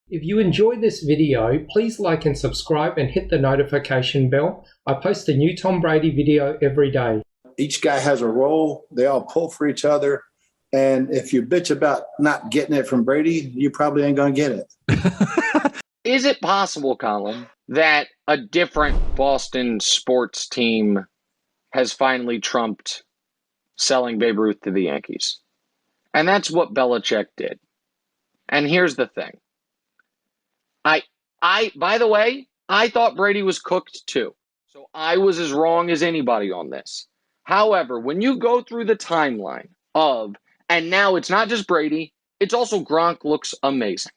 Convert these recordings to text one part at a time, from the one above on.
If you enjoyed this video, please like and subscribe and hit the notification bell. I post a new Tom Brady video every day. Each guy has a role. They all pull for each other. And if you bitch about not getting it from Brady, you probably ain't going to get it. Is it possible, Colin, that a different Boston sports team has finally trumped selling Babe Ruth to the Yankees? And that's what Belichick did. And here's the thing. By the way, I thought Brady was cooked too. So I was as wrong as anybody on this. However, when you go through the timeline of, and now it's not just Brady, it's also Gronk looks amazing.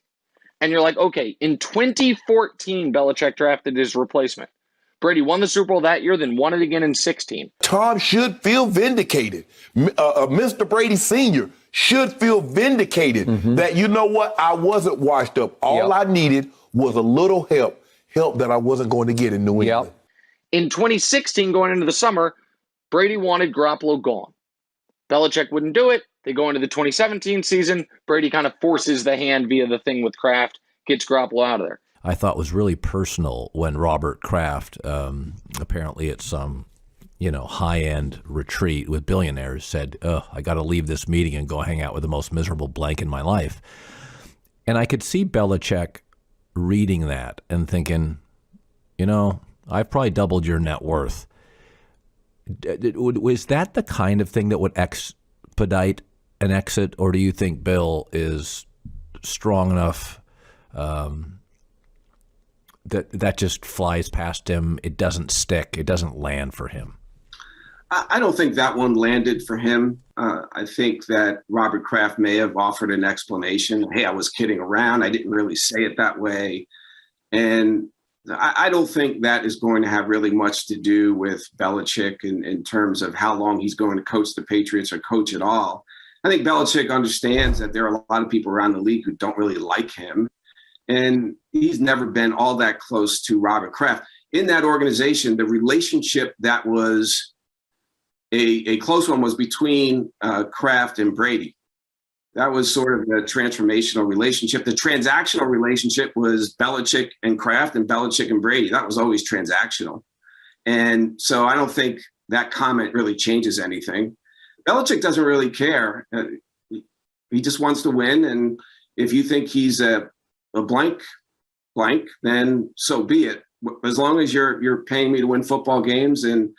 And you're like, okay, in 2014, Belichick drafted his replacement. Brady won the Super Bowl that year, then won it again in 16. Tom should feel vindicated. Mr. Brady Sr. should feel vindicated that, you know what, I wasn't washed up. All I needed was a little help that I wasn't going to get in New England. In 2016, going into the summer, Brady wanted Garoppolo gone. Belichick wouldn't do it. They go into the 2017 season. Brady kind of forces the hand via the thing with Kraft, gets Garoppolo out of there. I thought was really personal when Robert Kraft, apparently at some, high-end retreat with billionaires, said, I got to leave this meeting and go hang out with the most miserable blank in my life. And I could see Belichick reading that and thinking, I've probably doubled your net worth. Was that the kind of thing that would expedite an exit, or do you think Bill is strong enough that just flies past him? It doesn't stick. It doesn't land for him. I don't think that one landed for him. I think that Robert Kraft may have offered an explanation. Hey, I was kidding around. I didn't really say it that way. And I don't think that is going to have really much to do with Belichick in terms of how long he's going to coach the Patriots or coach at all. I think Belichick understands that there are a lot of people around the league who don't really like him. And he's never been all that close to Robert Kraft. In that organization, the relationship that was a close one was between Kraft and Brady. That was sort of the transformational relationship. The transactional relationship was Belichick and Kraft and Belichick and Brady. That was always transactional. And so I don't think that comment really changes anything. Belichick doesn't really care. He just wants to win. And if you think he's a blank, then so be it. As long as you're paying me to win football games and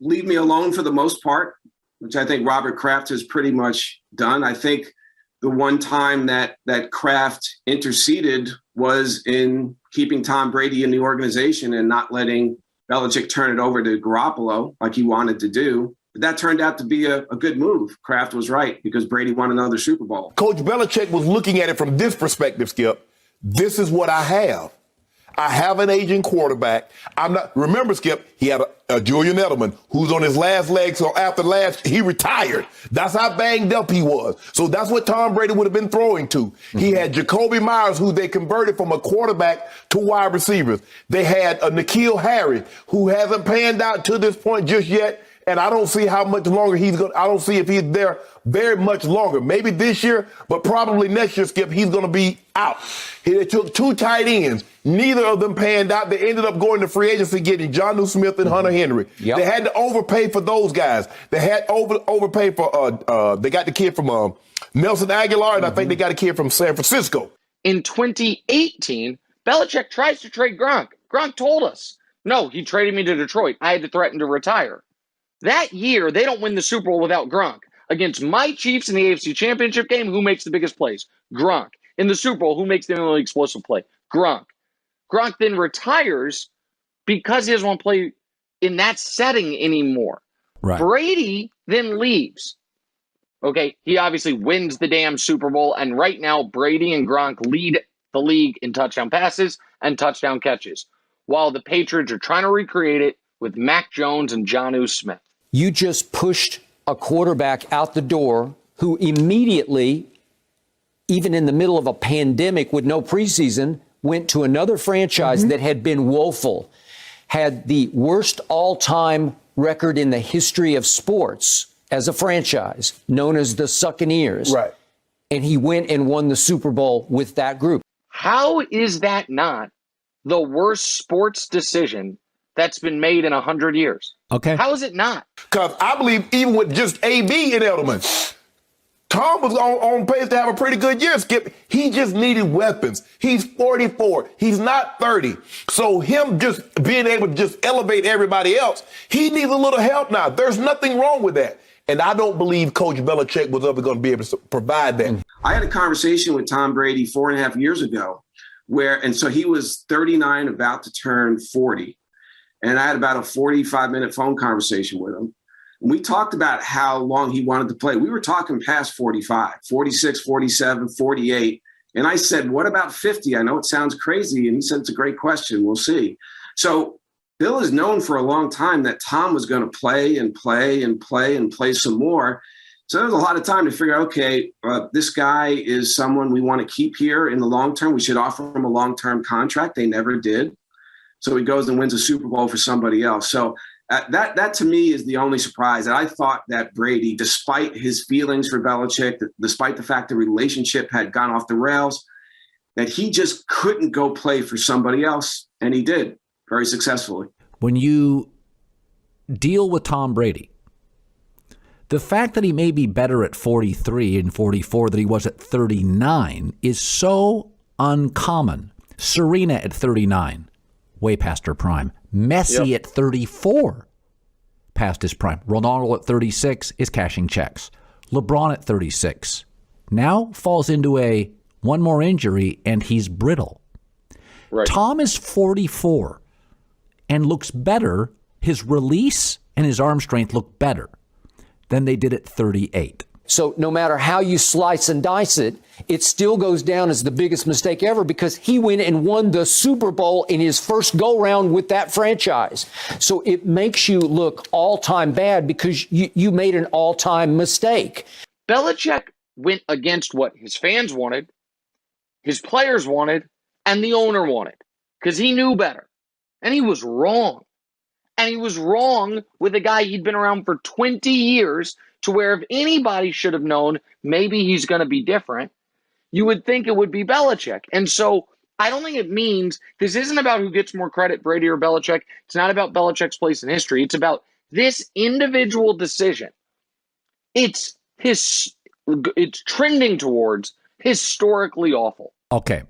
leave me alone for the most part, which I think Robert Kraft has pretty much done. I think the one time that Kraft interceded was in keeping Tom Brady in the organization and not letting Belichick turn it over to Garoppolo like he wanted to do. But that turned out to be a good move. Kraft was right because Brady won another Super Bowl. Coach Belichick was looking at it from this perspective, Skip. This is what I have. I have an aging quarterback. Remember, Skip, he had a Julian Edelman who's on his last leg. So after he retired. That's how banged up he was. So that's what Tom Brady would have been throwing to. He had Jacoby Myers, who they converted from a quarterback to wide receivers. They had a N'Keal Harry, who hasn't panned out to this point just yet. And I don't see how much longer I don't see if he's there very much longer. Maybe this year, but probably next year, Skip, he's going to be out. They took two tight ends. Neither of them panned out. They ended up going to free agency getting Jonnu Smith and Hunter Henry. They had to overpay for those guys. They had overpay for, they got the kid from Nelson Aguilar, and I think they got a kid from San Francisco. In 2018, Belichick tries to trade Gronk. Gronk told us, no, he traded me to Detroit. I had to threaten to retire. That year, they don't win the Super Bowl without Gronk. Against my Chiefs in the AFC Championship game, who makes the biggest plays? Gronk. In the Super Bowl, who makes the only explosive play? Gronk. Gronk then retires because he doesn't want to play in that setting anymore. Right. Brady then leaves. Okay, he obviously wins the damn Super Bowl, and right now, Brady and Gronk lead the league in touchdown passes and touchdown catches, while the Patriots are trying to recreate it with Mac Jones and Jonnu Smith. You just pushed a quarterback out the door who immediately, even in the middle of a pandemic with no preseason, went to another franchise that had been woeful, had the worst all-time record in the history of sports as a franchise, known as the Succaneers. Right. and he went and won the Super Bowl with that group. How is that not the worst sports decision that's been made in 100 years? Okay. How is it not? Because I believe even with just AB and Edelman, Tom was on pace to have a pretty good year, Skip. He just needed weapons. He's 44. He's not 30. So him just being able to just elevate everybody else, he needs a little help now. There's nothing wrong with that. And I don't believe Coach Belichick was ever going to be able to provide that. I had a conversation with Tom Brady 4.5 years ago and so he was 39, about to turn 40. And I had about a 45-minute phone conversation with him. And we talked about how long he wanted to play. We were talking past 45, 46, 47, 48. And I said, what about 50? I know it sounds crazy. And he said, it's a great question. We'll see. So Bill has known for a long time that Tom was going to play and play and play and play some more. So there was a lot of time to figure out, okay, this guy is someone we want to keep here in the long term. We should offer him a long-term contract. They never did. So he goes and wins a Super Bowl for somebody else. So that to me is the only surprise. And I thought that Brady, despite his feelings for Belichick, despite the fact the relationship had gone off the rails, that he just couldn't go play for somebody else. And he did very successfully. When you deal with Tom Brady, the fact that he may be better at 43 and 44 than he was at 39 is so uncommon. Serena at 39. Way past her prime. Messi at 34, past his prime. Ronaldo at 36 is cashing checks. LeBron at 36 now falls into one more injury and he's brittle. Right. Tom is 44 and looks better. His release and his arm strength look better than they did at 38. So no matter how you slice and dice it, it still goes down as the biggest mistake ever because he went and won the Super Bowl in his first go-round with that franchise. So it makes you look all-time bad because you made an all-time mistake. Belichick went against what his fans wanted, his players wanted, and the owner wanted because he knew better. And he was wrong. And he was wrong with a guy he'd been around for 20 years to where if anybody should have known maybe he's going to be different, you would think it would be Belichick. And so I don't think it means this isn't about who gets more credit, Brady or Belichick. It's not about Belichick's place in history. It's about this individual decision. It's trending towards historically awful. Okay.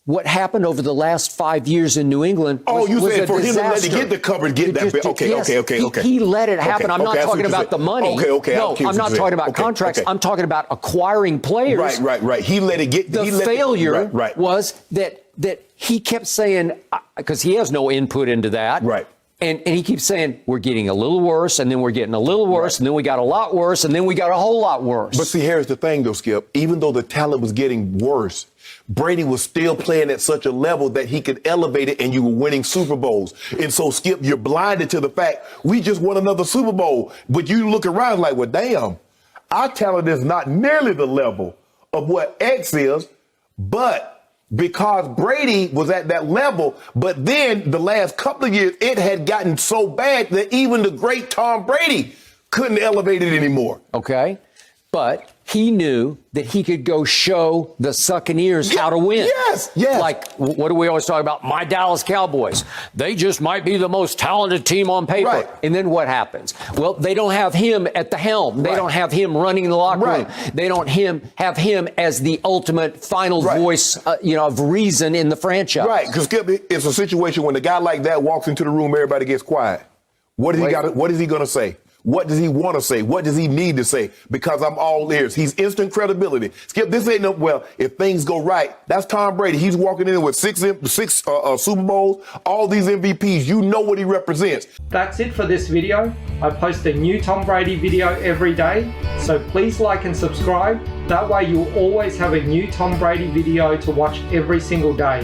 What happened over the last 5 years in New England was, you said for disaster. him to let it get the cover, get that bit. Okay, yes, okay. He let it happen. I'm not talking about the money. Okay. No, I'm not talking about contracts. I'm talking about acquiring players. Right. He let it get. The failure was that he kept saying, because he has no input into that. Right. And he keeps saying, we're getting a little worse, and then we're getting a little worse, and then we got a lot worse, and then we got a whole lot worse. But see, here's the thing, though, Skip. Even though the talent was getting worse, Brady was still playing at such a level that he could elevate it, and you were winning Super Bowls. And so, Skip, you're blinded to the fact we just won another Super Bowl. But you look around like, well, damn, our talent is not nearly the level of what X is, but because Brady was at that level, but then the last couple of years, it had gotten so bad that even the great Tom Brady couldn't elevate it anymore. Okay. But he knew that he could go show the Buccaneers how to win. Yes. Like, what do we always talk about? My Dallas Cowboys. They just might be the most talented team on paper. Right. And then what happens? Well, they don't have him at the helm. They don't have him running the locker room. They don't have him as the ultimate final voice, of reason in the franchise. Right, because it's a situation when a guy like that walks into the room, everybody gets quiet. What is he going to say? What does he want to say? What does he need to say? Because I'm all ears. He's instant credibility. Skip, this ain't if things go right, that's Tom Brady. He's walking in with six Super Bowls, all these MVPs. You know what he represents. That's it for this video. I post a new Tom Brady video every day, so please like and subscribe. That way you'll always have a new Tom Brady video to watch every single day.